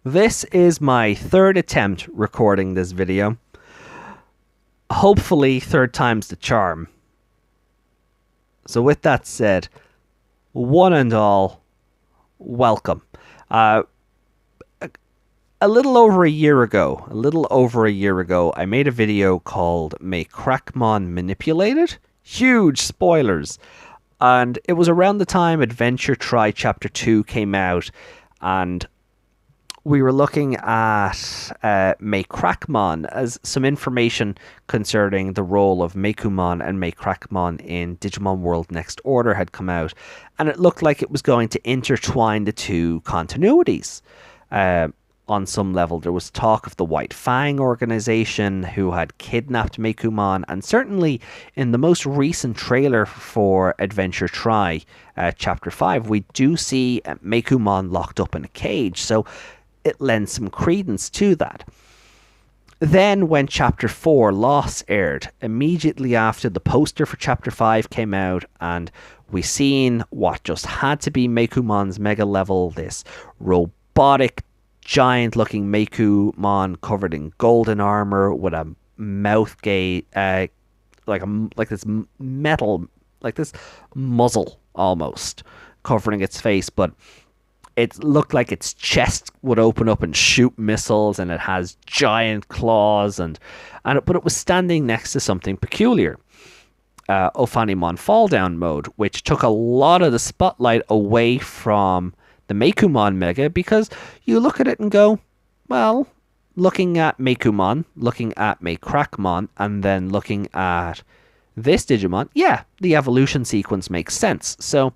This is my third attempt recording this video. Hopefully third time's the charm. So with that said, one and all, welcome. A little over a year ago, I made a video called Meicrackmon Manipulated. Huge spoilers. And it was around the time Adventure Try Chapter 2 came out, and we were looking at Meicrackmon as some information concerning the role of Meikuumon and Meicrackmon in Digimon World Next Order had come out, and it looked like it was going to intertwine the two continuities. On some level, there was talk of the White Fang organization who had kidnapped Meikoomon, and certainly in the most recent trailer for Adventure Try, Chapter 5, we do see Meikoomon locked up in a cage, so it lends some credence to that. Then when Chapter 4, Loss, aired, immediately after the poster for Chapter 5 came out, and we seen what just had to be Meikoomon's mega level, this robotic giant-looking Meikuumon covered in golden armor with a mouth gate, like this metal, like this muzzle almost covering its face, but it looked like its chest would open up and shoot missiles, and it has giant claws, but it was standing next to something peculiar. Ophanimon Fall Down mode, which took a lot of the spotlight away from the Meikoomon Mega, because you look at it and go, well, looking at Meikoomon, looking at Meicrackmon, and then looking at this Digimon, yeah, the evolution sequence makes sense. So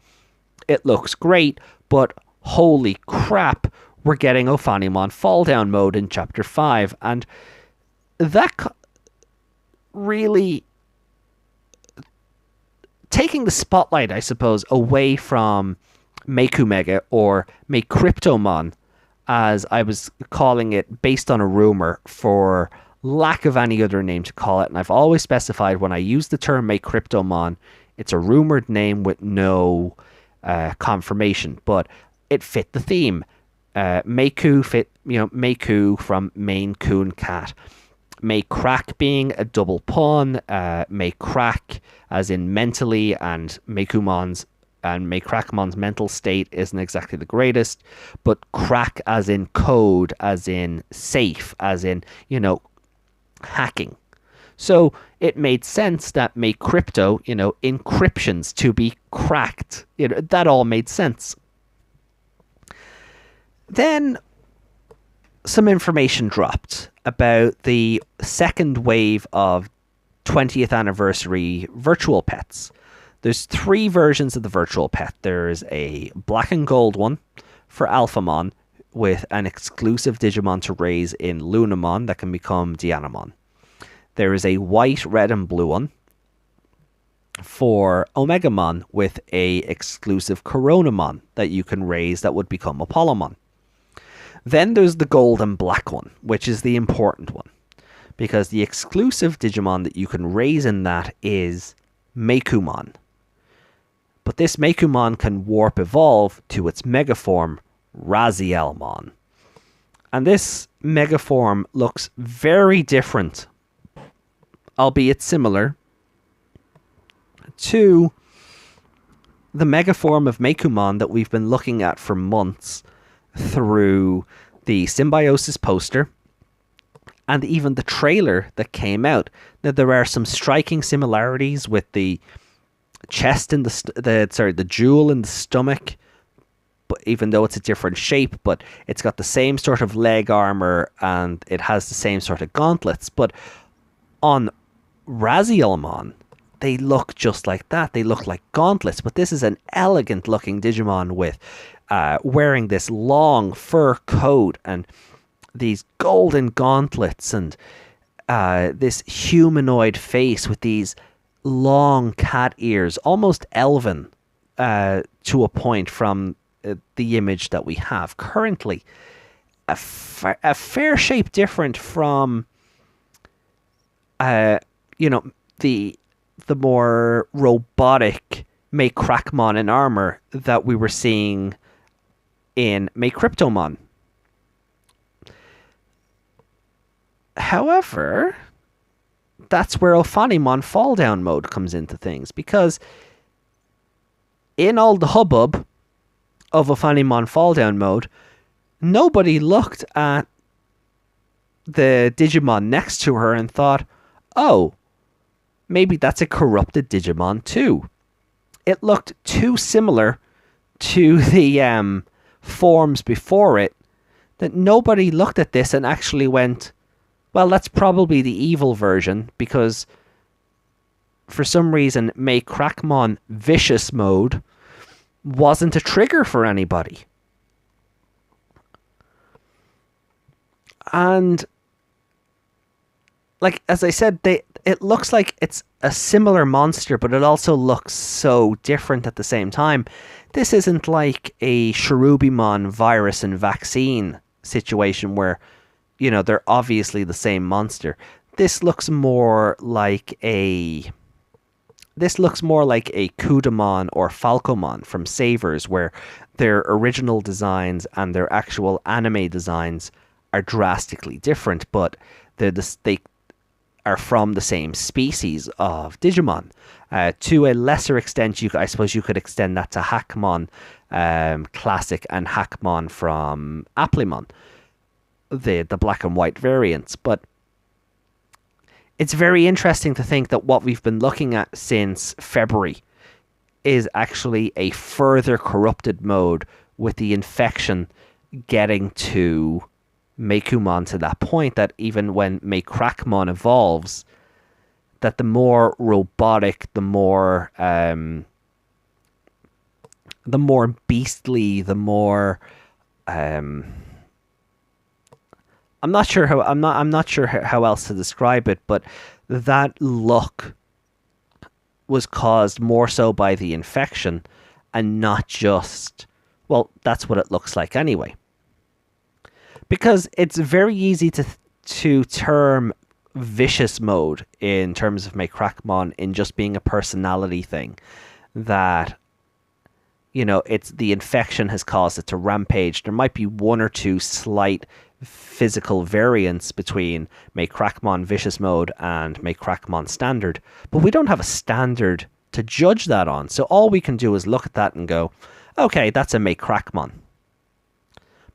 it looks great, but holy crap, we're getting Ophanimon Fall Down mode in Chapter 5, and that really taking the spotlight, I suppose, away from Meicoomega, or Meicryptomon, as I was calling it based on a rumor for lack of any other name to call it. And I've always specified when I use the term Meicryptomon, it's a rumored name with no confirmation, but it fit the theme. Meiku fit, Meiku from Maine Coon Cat. Meicrack being a double pun, Meicrack as in mentally, and Meicrackmon's mental state isn't exactly the greatest, but crack as in code, as in safe, as in, hacking. So it made sense that Meicrypto, encryptions to be cracked. That all made sense. Then some information dropped about the second wave of 20th anniversary virtual pets. There's 3 versions of the virtual pet. There's a black and gold one for Alphamon with an exclusive Digimon to raise in Lunamon that can become Dianamon. There is a white, red, and blue one for Omegamon with a exclusive Coronamon that you can raise that would become Apollomon. Then there's the gold and black one, which is the important one, because the exclusive Digimon that you can raise in that is Meikoomon. But this Meikoomon can warp evolve to its megaform, Razielmon. And this megaform looks very different, albeit similar, to the megaform of Meikoomon that we've been looking at for months through the Symbiosis poster and even the trailer that came out. Now, there are some striking similarities with the chest in the jewel in the stomach, but even though it's a different shape, but it's got the same sort of leg armor and it has the same sort of gauntlets. But on Razielmon, they look just like that. They look like gauntlets, but this is an elegant looking Digimon with wearing this long fur coat and these golden gauntlets and this humanoid face with these long cat ears, almost elven to a point from the image that we have currently. A fair shape different from the more robotic Meicrackmon in armor that we were seeing in Meicryptomon. However, that's where Ophanimon fall down mode comes into things, because in all the hubbub of Ophanimon fall down mode, nobody looked at the Digimon next to her and thought, oh, maybe that's a corrupted Digimon too. It looked too similar to the forms before it that nobody looked at this and actually went, well, that's probably the evil version, because for some reason Meicrackmon vicious mode wasn't a trigger for anybody. And like, as I said, it looks like it's a similar monster, but it also looks so different at the same time. This isn't like a Cherubimon virus and vaccine situation where, you know, they're obviously the same monster. This looks more like a Kudamon or Falcomon from Savers, where their original designs and their actual anime designs are drastically different, but they are from the same species of Digimon. To a lesser extent, I suppose you could extend that to Hackmon Classic and Hackmon from Applemon, the black and white variants. But it's very interesting to think that what we've been looking at since February is actually a further corrupted mode, with the infection getting to Meikuumon to that point that even when Meicrackmon evolves, that the more robotic, the more beastly, the more I'm not sure how else to describe it, but that look was caused more so by the infection and not just, well, that's what it looks like anyway. Because it's very easy to term vicious mode in terms of Meicrackmon in just being a personality thing, that, you know, it's the infection has caused it to rampage. There might be one or two slight physical variants between Meicrackmon vicious mode and Meicrackmon standard, but we don't have a standard to judge that on. So all we can do is look at that and go, okay, that's a Meicrackmon.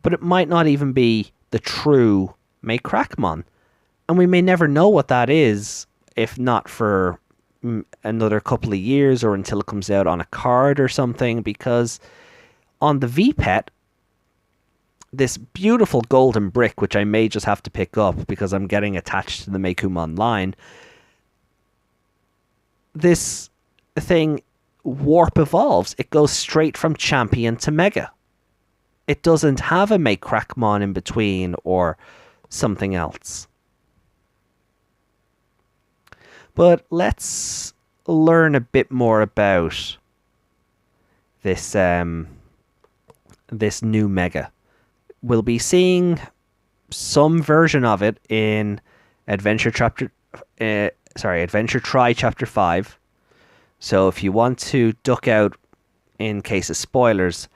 But it might not even be the true Meicrackmon. And we may never know what that is, if not for another couple of years or until it comes out on a card or something, because on the VPET, this beautiful golden brick, which I may just have to pick up because I'm getting attached to the Meikuumon line, this thing warp evolves. It goes straight from champion to mega. It doesn't have a Meicrackmon in between or something else. But let's learn a bit more about this this new mega. We'll be seeing some version of it in Adventure Tri Chapter 5. So if you want to duck out in case of spoilers,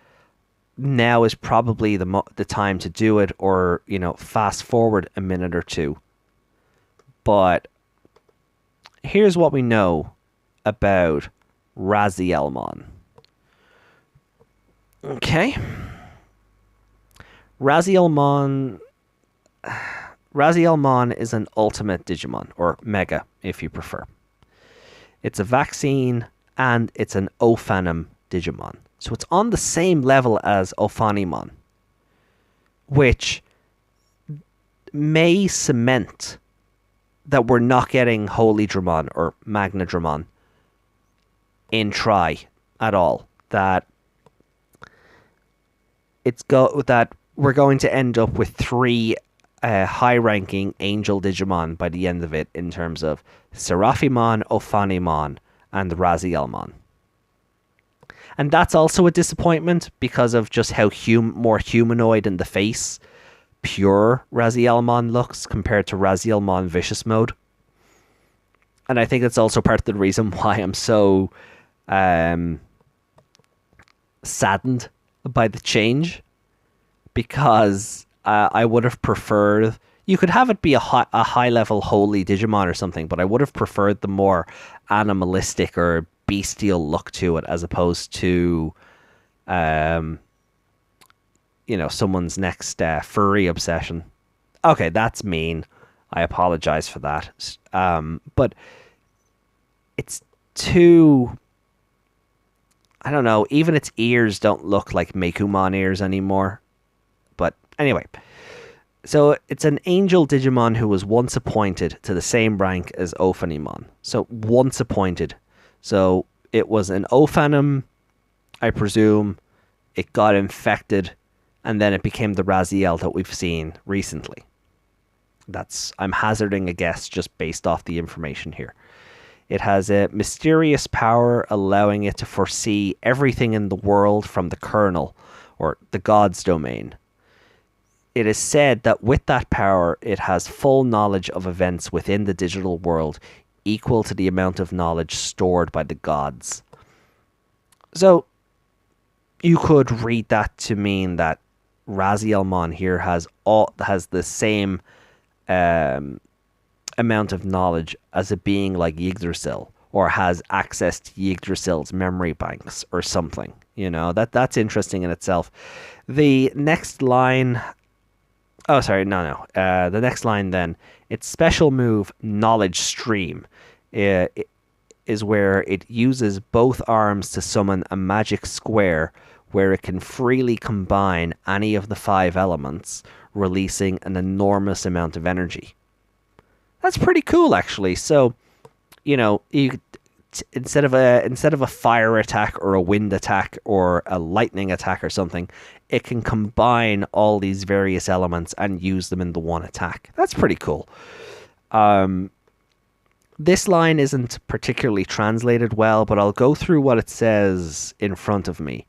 now is probably the time to do it, or, you know, fast forward a minute or two. But here's what we know about Razielmon. Okay. Razielmon is an ultimate Digimon, or Mega if you prefer. It's a vaccine and it's an Ophanim Digimon. So it's on the same level as Ophanimon, which may cement that we're not getting Holy Dramon or Magna Dramon in Tri at all. That that we're going to end up with 3 high-ranking Angel Digimon by the end of it, in terms of Seraphimon, Ophanimon, and Razielmon. And that's also a disappointment because of just how more humanoid in the face pure Razielmon looks compared to Razielmon Vicious Mode. And I think it's also part of the reason why I'm so saddened by the change, because I would have preferred... You could have it be a high level holy Digimon or something, but I would have preferred the more animalistic or bestial look to it as opposed to, someone's next furry obsession. Okay, that's mean. I apologize for that. But it's too. I don't know. Even its ears don't look like Meikuumon ears anymore. But anyway. So it's an angel Digimon who was once appointed to the same rank as Ophanimon. So once appointed. So it was an Ophanim, I presume. It got infected, and then it became the Raziel that we've seen recently. I'm hazarding a guess just based off the information here. It has a mysterious power allowing it to foresee everything in the world from the kernel, or the God's domain. It is said that with that power, it has full knowledge of events within the digital world, equal to the amount of knowledge stored by the gods. So, you could read that to mean that Razielmon here has the same amount of knowledge as a being like Yggdrasil, or has access to Yggdrasil's memory banks or something. That's interesting in itself. The next line. Oh, sorry, no. The next line then, its special move, Knowledge Stream, is where it uses both arms to summon a magic square where it can freely combine any of the 5 elements, releasing an enormous amount of energy. That's pretty cool, actually. So, instead of a fire attack or a wind attack or a lightning attack or something, it can combine all these various elements and use them in the one attack. That's pretty cool. This line isn't particularly translated well, but I'll go through what it says in front of me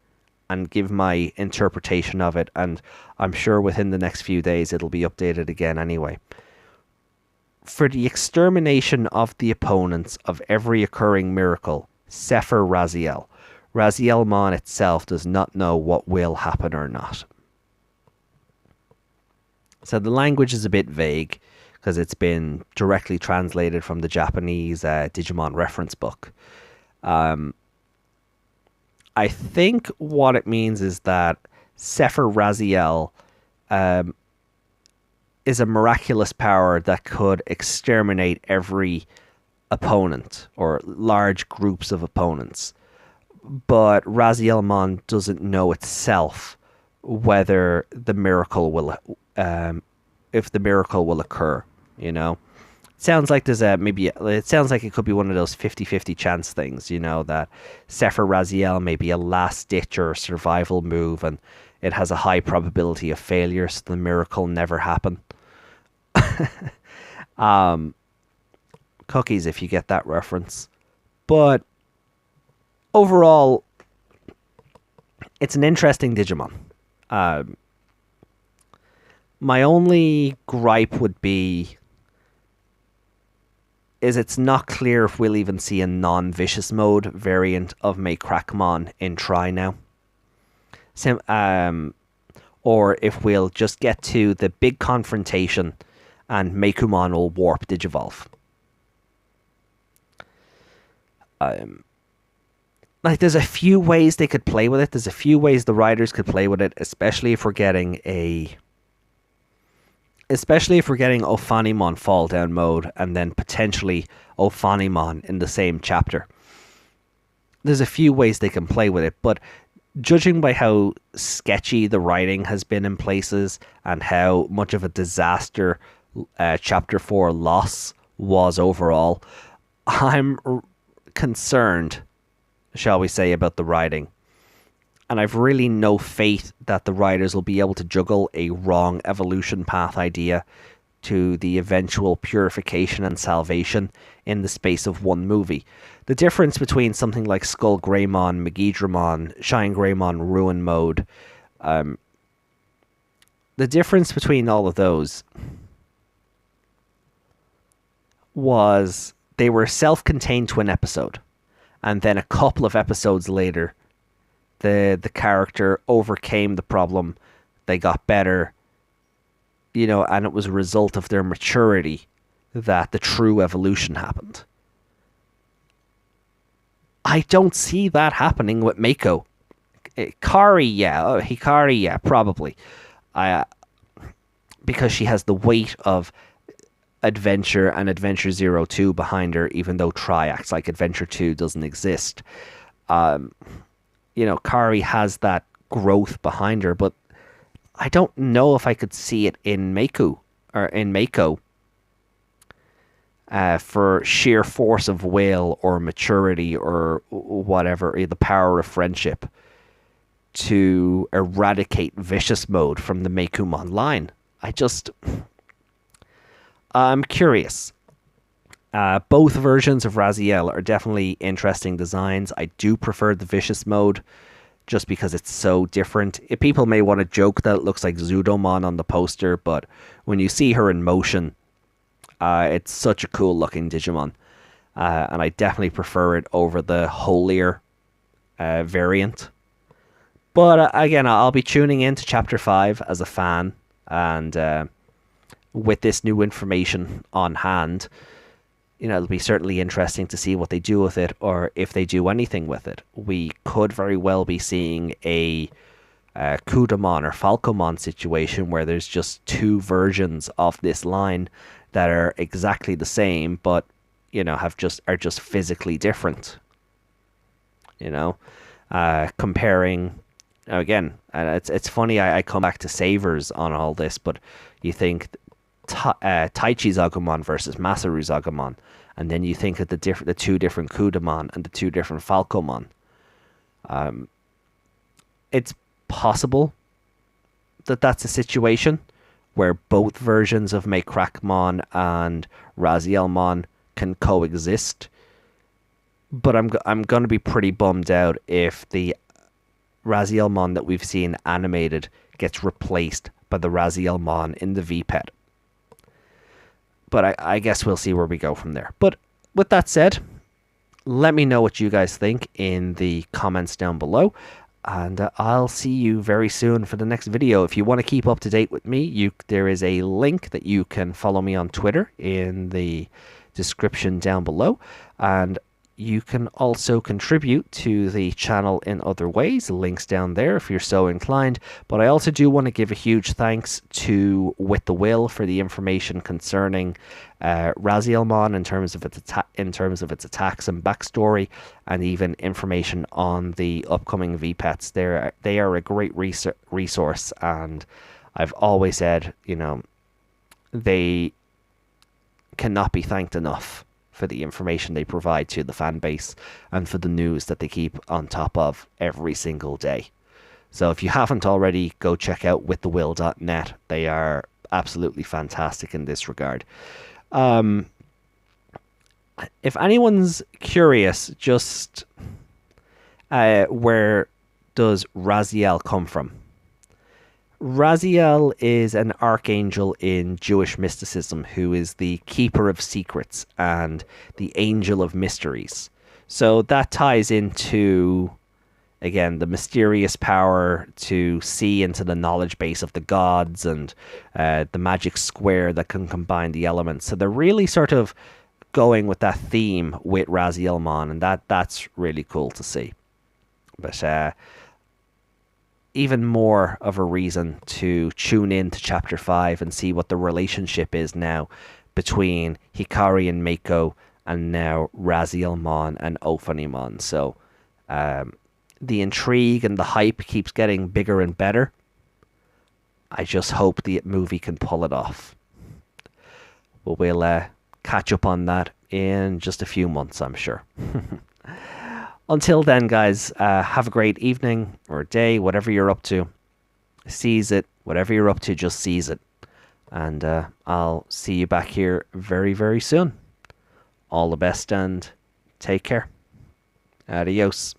and give my interpretation of it, and I'm sure within the next few days it'll be updated again anyway. For the extermination of the opponents of every occurring miracle, Sefer Raziel. Rasielmon itself does not know what will happen or not. So the language is a bit vague because it's been directly translated from the Japanese Digimon reference book. I think what it means is that Sefer Raziel is a miraculous power that could exterminate every opponent or large groups of opponents. But Razielmon doesn't know itself whether the miracle will, if the miracle will occur. It sounds like there's it sounds like it could be one of those 50-50 chance things. That Sefer Raziel may be a last ditch or survival move, and it has a high probability of failure, so the miracle never happen. Cookies if you get that reference, but overall, it's an interesting Digimon. My only gripe would be is it's not clear if we'll even see a non-vicious mode variant of Meicrackmon in Try now. Or if we'll just get to the big confrontation and Meikuumon will warp Digivolve. There's a few ways they could play with it. There's a few ways the writers could play with it, especially if we're getting Ophanimon fall down mode and then potentially Ophanimon in the same chapter. There's a few ways they can play with it, but judging by how sketchy the writing has been in places and how much of a disaster Chapter 4 loss was overall, I'm concerned, shall we say, about the writing. And I've really no faith that the writers will be able to juggle a wrong evolution path idea to the eventual purification and salvation in the space of one movie. The difference between something like Skull Greymon, Megidramon, Shine Greymon, Ruin Mode, the difference between all of those was they were self-contained to an episode, and then a couple of episodes later the character overcame the problem, they got better, and it was a result of their maturity that the true evolution happened. I don't see that happening with Meiko. Kari, yeah. Oh, Hikari, yeah, probably. Because she has the weight of Adventure and Adventure 02 behind her, even though Triax, like Adventure 2, doesn't exist. Kari has that growth behind her, but I don't know if I could see it in Meiko or in Meiko for sheer force of will or maturity or whatever, the power of friendship to eradicate vicious mode from the Meikoomon line. I'm curious. Both versions of Raziel are definitely interesting designs. I do prefer the vicious mode just because it's so different. People may want to joke that it looks like Zudomon on the poster, but when you see her in motion, it's such a cool looking Digimon. And I definitely prefer it over the holier variant. But again, I'll be tuning into Chapter 5 as a fan, and with this new information on hand, it'll be certainly interesting to see what they do with it, or if they do anything with it. We could very well be seeing a Kudamon or Falcomon situation where there's just two versions of this line that are exactly the same, but are just physically different. Comparing again, and it's funny. I come back to Savers on all this, but you think Taichi Zagumon versus Masaru Zagumon, and then you think of the two different Kudamon and the two different Falcomon. It's possible that that's a situation where both versions of Meicrackmon and Razielmon can coexist, but I'm going to be pretty bummed out if the Razielmon that we've seen animated gets replaced by the Razielmon in the VPET. But I guess we'll see where we go from there. But with that said, let me know what you guys think in the comments down below. And I'll see you very soon for the next video. If you want to keep up to date with me, there is a link that you can follow me on Twitter in the description down below. And you can also contribute to the channel in other ways. Links down there if you're so inclined. But I also do want to give a huge thanks to With the Will for the information concerning Razielmon in terms of its attacks and backstory, and even information on the upcoming VPETs. They are a great resource, and I've always said, they cannot be thanked enough for the information they provide to the fan base and for the news that they keep on top of every single day. So if you haven't already, go check out withthewill.net. They are absolutely fantastic in this regard. If anyone's curious, just where does Raziel come from? Raziel is an archangel in Jewish mysticism who is the keeper of secrets and the angel of mysteries. So that ties into, again, the mysterious power to see into the knowledge base of the gods and the magic square that can combine the elements. So they're really sort of going with that theme with Razielmon, and that's really cool to see. But even more of a reason to tune in to Chapter 5 and see what the relationship is now between Hikari and Meiko, and now Rasielmon and Ophanimon. So the intrigue and the hype keeps getting bigger and better. I just hope the movie can pull it off. But we'll catch up on that in just a few months, I'm sure. Until then, guys, have a great evening or day, whatever you're up to. Seize it. Whatever you're up to, just seize it. And I'll see you back here very, very soon. All the best and take care. Adios.